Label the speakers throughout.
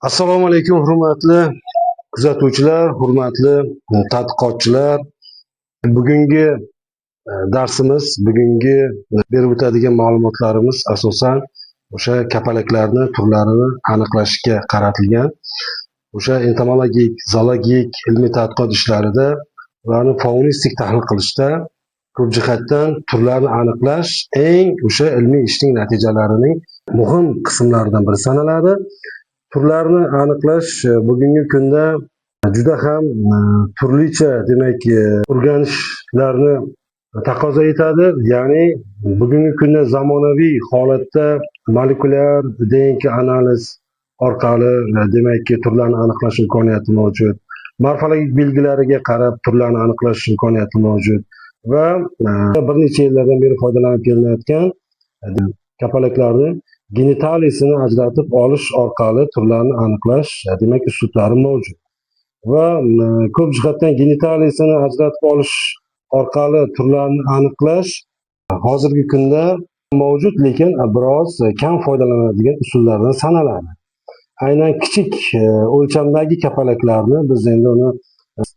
Speaker 1: Assalomu alaykum, hurmatli kuzatuvchilar, hurmatli tadqiqotchilar. Bugungi bugungi berib o'tadigan ma'lumotlarimiz asosan o'sha kapalaklarni turlarini aniqlashga qaratilgan. O'sha entomologik, zoologik ilmiy tadqiqot ishlarida ularni faunistik tahlil qilishda ko'p jihatdan turlarni aniqlash o'sha ilmiy ishning natijalarining muhim qismlaridan biri sanaladi. Turlarni aniqlash bugungi kunda juda ham turlicha demak o'rganishlarni taqozo etadi. Ya'ni bugungi kunda zamonaviy holatda molekulyar DNK analiz orqali demak turlarni aniqlash imkoniyati mavjud. Morfologik belgilariga qarab turlarni aniqlash imkoniyati mavjud va bir necha yillardan beri foydalanib kelinayotgan kapalaklarni genitaliyasini ajratib olish orqali turlarni aniqlash demak uslublari mavjud. Va ko'p jihatdan genitaliyasini ajratib olish orqali turlarni aniqlash hozirgi kunda mavjud, lekin biroz kam foydalanadigan usullardan sanaladi. Aynan kichik o'lchamdagi kapalaklarni biz endi uni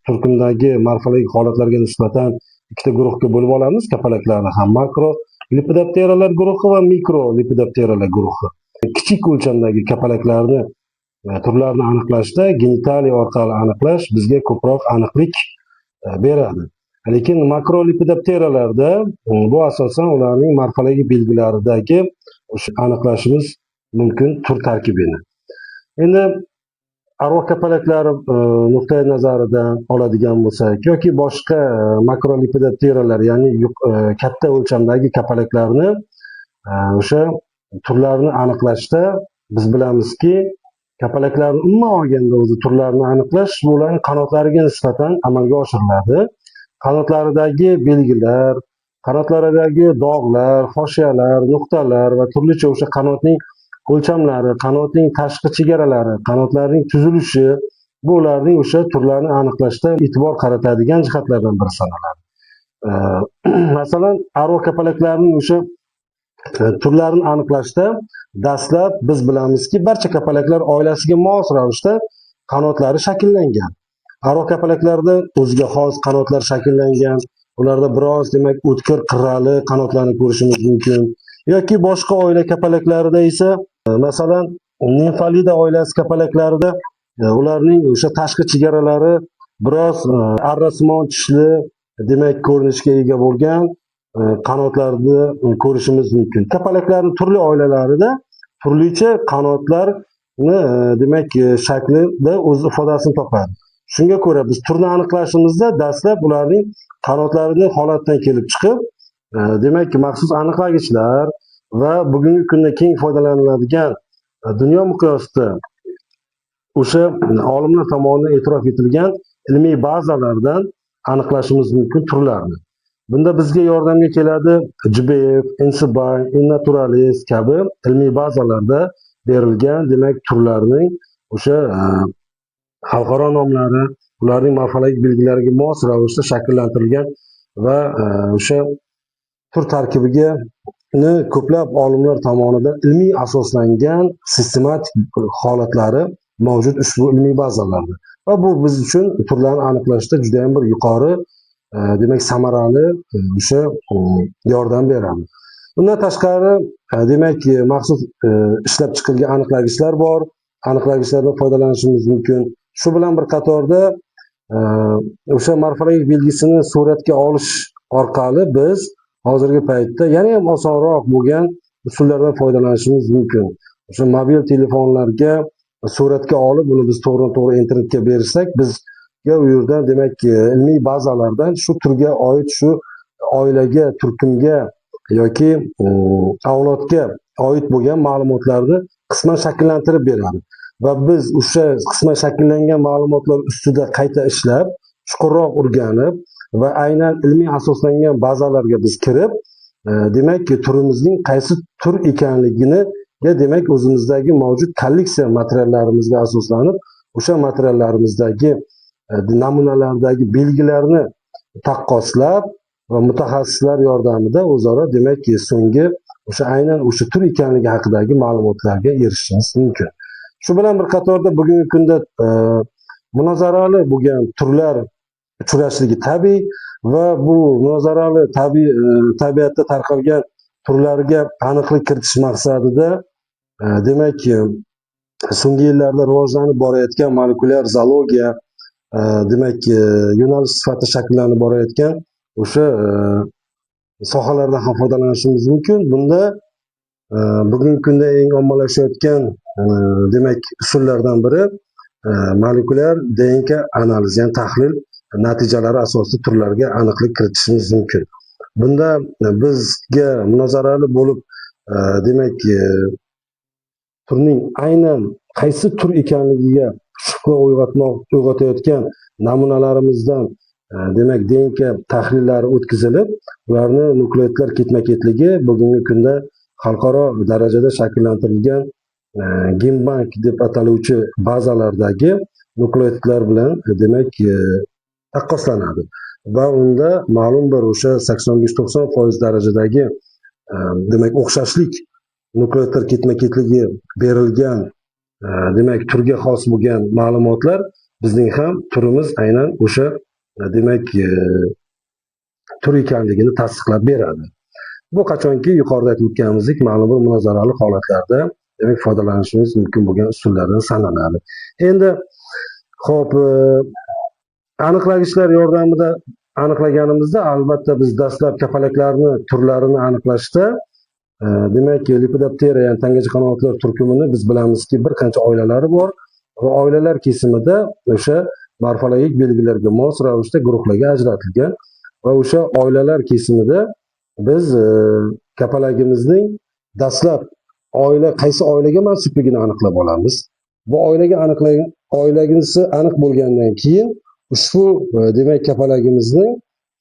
Speaker 1: turkumdagi morfologik holatlarga nisbatan ikkita guruhga bo'lib olamiz. Kapalaklarni ham makro lipidopteralar guruhi va mikro lipidopteralar guruhi. Kichik o'lchamdagi kapalaklarni turlarini aniqlashda genitaliya orqali aniqlash bizga ko'proq aniqlik beradi. Lekin makro lipidopteralarda bu asosan ularning morfologik belgilaridagi aniqlashimiz mumkin tur tarkibini. Endi arvoh kapalaklar nuqtai nazaridan oladigan bo'lsak yoki boshqa makro lipidopteralar, ya'ni katta o'lchamdagi kapalaklarni o'sha turlarni aniqlashda biz bilamizki, kapalaklarni umuman olganda o'zi turlarni aniqlash bu ularning qanotlariga nisbatan amalga oshiriladi. Qanotlaridagi belgilar, qanotlaridagi dog'lar, hoshiyalar, nuqtalar va turlicha o'sha qanotning o'lchamlari, qanotning tashqi chegaralari, qanotlarning tuzilishi bu ularning o'sha turlarni aniqlashda e'tibor qaratadigan jihatlardan biri sanaladi. Masalan, arvoh kapalaklarning o'sha turlarini aniqlashda dastlab biz bilamizki, barcha kapalaklar oilasiga mos ravishda qanotlari shakllangan. Arvoh kapalaklarda o'ziga xos qanotlar shakllangan. Ularda biroz demak o'tkir qirrali qanotlarni ko'rishimiz mumkin. Yoki boshqa oila kapalaklarida esa masalan nimfalida oilasi kapalaklarida ularning o'sha tashqi chegaralari biroz arrasimon tishli demak ko'rinishga ega bo'lgan qanotlarni ko'rishimiz mumkin. Kapalaklarning turli oilalarida turlicha qanotlarni demak shaklida o'z ifodasini topadi. Shunga ko'ra biz turni aniqlashimizda dastlab ularning qanotlarining holatidan kelib chiqib, demak maxsus aniqlagichlar va bugungi kunda keng foydalaniladigan dunyo miqyosida o'sha olimlar tomonidan e'tirof etilgan ilmiy bazalardan aniqlashimiz mumkin turlarni. Bunda bizga yordamga keladi GBF, Ensibay, Innaturalis kabi ilmiy bazalarda berilgan demak turlarning o'sha xalqaro nomlari, ularning morfologik belgilariga mos ravishda shakllantirilgan va o'sha tur tarkibiga ko'plab olimlar tomonidan ilmiy asoslangan sistematik holatlari mavjud ushbu ilmiy bazalarda. Va bu biz uchun turlarni aniqlashda juda ham bir yuqori demak samarali o'sha yordam beradi. Bundan tashqari demak maxsus ishlab chiqilgan aniqlagichlar bor. Aniqlagichlardan foydalanishimiz mumkin. Shu bilan bir qatorda o'sha morfologik belgisini suratga olish orqali biz hozirgi paytda yana ham osonroq bo'lgan usullardan foydalanishimiz mumkin. O'sha mobil telefonlarga suratga olib uni biz to'g'ri internetga bersak, bizga u yerda demak ilmiy bazalardan shu turga oid, shu oilaga, turkumga yoki avlodga oid bo'lgan ma'lumotlarni qisman shakllantirib beradi. Va biz o'sha qisman shakllangan ma'lumotlar ustida qayta ishlab, chuqurroq o'rganib va aynan ilmiy asoslangan bazalarga biz kirib, demak turimizning qaysi tur ekanligini demak o'zimizdagi mavjud kolleksiya materiallarimizga asoslanib, o'sha materiallarimizdagi namunalardagi belgilarni taqqoslab va mutaxassislar yordamida o'zaro demak so'nggi o'sha aynan o'sha tur ekanligi haqidagi ma'lumotlarga erishishimiz mumkin. Shu bilan bir qatorda bugungi kunda munozarali bo'lgan turlar uchrashligi tabiiy va bu munozarali tabiatda tarqalgan turlarga aniqlik kiritish maqsadida demak so'nggi yillarda rivojlanib borayotgan molekulyar zoologiya demak yo'nalish sifatida shakllanib borayotgan o'sha sohalardan ham foydalanishimiz mumkin. Bunda bugungi kunda eng ommalashayotgan demak usullardan biri molekulyar DNK analizi, ya'ni tahlil natijalari asosida turlarga aniqlik kiritishimiz mumkin. Bunda bizga munozarali bo'lib demak turning aynan qaysi tur ekanligiga shubha uyg'otayotgan namunalarimizdan demak DNK tahlillari o'tkazilib, ularni nukleotlar ketma-ketligi bugungi kunda xalqaro darajada shakllantirilgan genbank deb ataluvchi bazalardagi nukleotlar bilan demak taqqoslanadi va unda ma'lum bir o'sha 85-90% darajadagi demak o'xshashlik nukleotlar ketma-ketligi berilgan demak turga xos bo'lgan ma'lumotlar bizning ham turimiz aynan o'sha demak tur ekanligini tasdiqlab beradi. Bu qachonki yuqorida aytib o'tganimizdek ma'lum bir munozarali holatlarda demak foydalanishimiz mumkin bo'lgan usullardan sanaladi. Endi xo'p, aniqlagichlar yordamida aniqlaganimizda albatta biz dastlab kapalaklarni turlarini aniqlashda demak Lepidoptera, ya'ni tangacha qanotlar turkumini biz bilamizki bir qancha oilalari bor va oilalar kesimida o'sha morfologik belgilarga mos ravishda guruhlarga ajratilgan va o'sha oilalar kesimida biz kapalagimizning dastlab qaysi oilaga mansubligini aniqlab olamiz. Bu oilagisi aniq bo'lgandan keyin ushbu demak kapalagimizning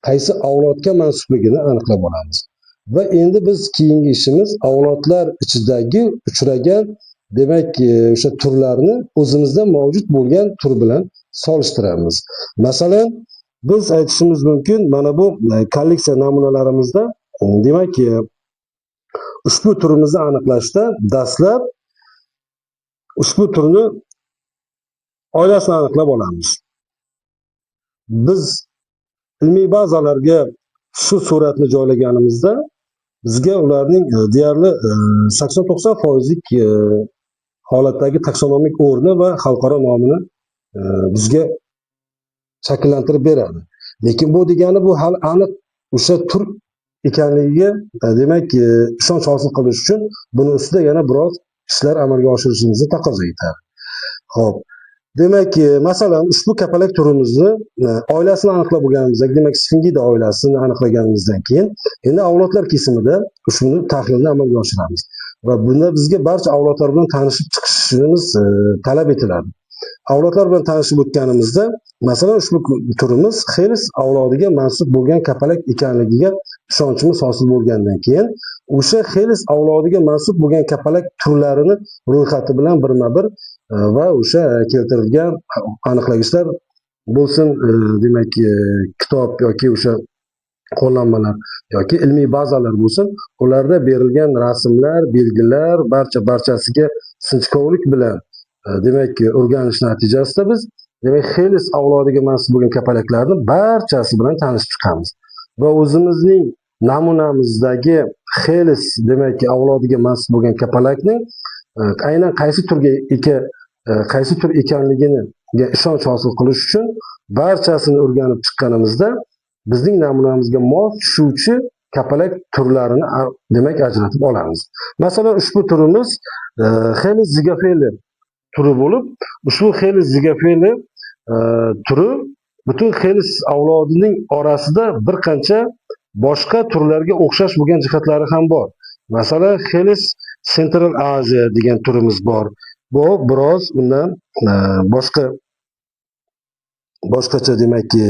Speaker 1: qaysi avlodga mansubligini aniqlab olamiz. Va endi biz keyingi ishimiz avlodlar ichidagi uchragan demak o'sha turlarni o'zimizda mavjud bo'lgan tur bilan solishtiramiz. Masalan, biz aytishimiz mumkin, mana bu kolleksiya namunalarimizda demak ushbu turimizni aniqlashda dastlab ushbu turni oilasini aniqlab olamiz. Biz ilmiy bazalarga shu suratni joylaganimizda bizga ularning deyarli 80-90%lik holatdagi taksonomik o'rni va xalqaro nomini bizga shakllantirib beradi. Lekin bu degani bu hali aniq o'sha tur ekanligiga demak ishonch hosil qilish uchun buni ustida yana biroz ishlar amalga oshirishimizni taqozo etadi. Xo'p, demak masalan ushbu kapalak turimizni oilasini aniqlab bo'lganimizda, demak Sphingida oilasini aniqlaganimizdan keyin endi avlodlar kesimida ushbu tahlilni amalga oshiramiz va bunda bizga barcha avlodlar bilan tanishib chiqishimiz talab etiladi. Avlodlar bilan tanishib o'tganimizda masalan ushbu turimiz Helis avlodiga mansub bo'lgan kapalak ekanligiga ishonchimiz hosil bo'lgandan keyin o'sha Helis avlodiga mansub bo'lgan kapalak turlarini ro'yxati bilan birma-bir va o'sha keltirilgan aniqlagichlar bo'lsin demak kitob yoki o'sha qo'llanmalar yoki ilmiy bazalar bo'lsin, ularda berilgan rasmlar, belgilar barchasiga sinchkovlik bilan demak o'rganish natijasida biz demak Helis avlodiga mansub bo'lgan kapalaklarni barchasi bilan tanishib chiqamiz va o'zimizning namunamizdagi Helis demak avlodiga mansub bo'lgan kapalakning aynan qaysi tur ekanligini ishonch hosil qilish uchun barchasini o'rganib chiqqanimizda bizning namunamizga mos tushuvchi kapalak turlarini demak ajratib olamiz. Masalan, ushbu turimiz Helis zigophili turi bo'lib, ushbu Helis zigophili turi butun Helis avlodining orasida bir qancha boshqa turlarga o'xshash bo'lgan jihatlari ham bor. Masalan, Helis Central Asia degan turimiz bor. Bu biroz undan boshqacha demakki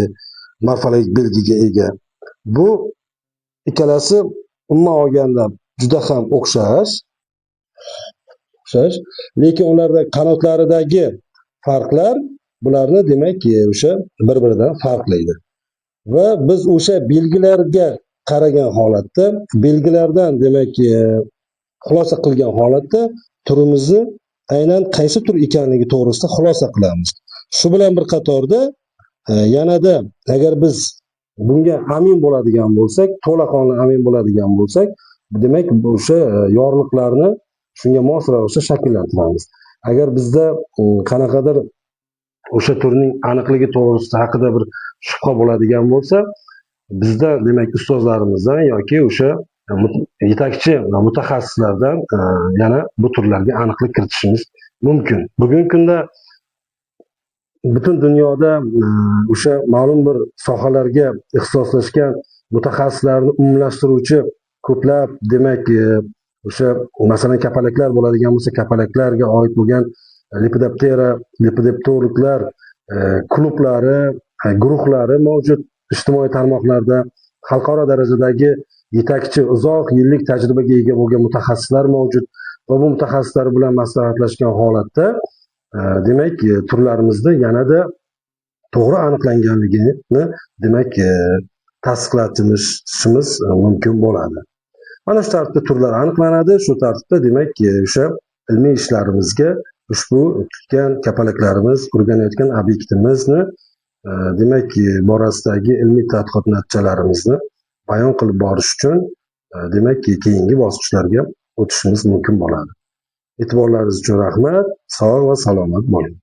Speaker 1: morfologik belgiga ega. Bu ikkalasi umuman olganda juda ham o'xshash, lekin ularda qanotlaridagi farqlar bularni demak o'sha bir-biridan farqlaydi. Va biz o'sha belgilarga qaragan holatda, belgilardan demak xulosa qilgan holatda turimizni aynan qaysi tur ekanligi to'g'risida xulosa qilamiz. Shu bilan bir qatorda yanada agar biz bunga amin bo'ladigan bo'lsak, to'laqonli amin bo'ladigan bo'lsak, demak o'sha yorliqlarni shunga mos ravishda shakllantiramiz. Agar bizda qanaqadir o'sha turning aniqligi to'g'risida haqida bir shubha bo'ladigan bo'lsa, bizda demak ustozlarimizdan yoki o'sha yetakchi mutaxassislardan yana bu turlarga aniqlik kiritishimiz mumkin. Bugungi kunda butun dunyoda o'sha ma'lum bir sohalarga ixtisoslashgan mutaxassislarni umumlashtiruvchi ko'plab demak o'sha masalan kapalaklar bo'ladigan bo'lsa, kapalaklarga oid bo'lgan lepidoptera, lepidoptologlar klublari, guruhlari mavjud ijtimoiy tarmoqlarda. Xalqaro darajadagi yetakchi uzoq yillik tajribaga ega bo'lgan mutaxassislar mavjud va bu mutaxassislar bilan maslahatlashgan holatda demak turlarimizni yanada to'g'ri aniqlanganligini demak tasdiqlatishimiz mumkin bo'ladi. Mana shu tartibda turlar aniqlanadi. Shu tartibda demak o'sha ilmiy ishlarimizga ushbu tutgan kapalaklarimiz, o'rganayotgan obyektimizni demak borasidagi ilmiy tadqiqot natijalarimizni bayon qilib borish uchun demak keyingi bosqichlarga o'tishimiz mumkin bo'ladi. E'tiborlaringiz uchun rahmat. Sog' va salomat bo'ling.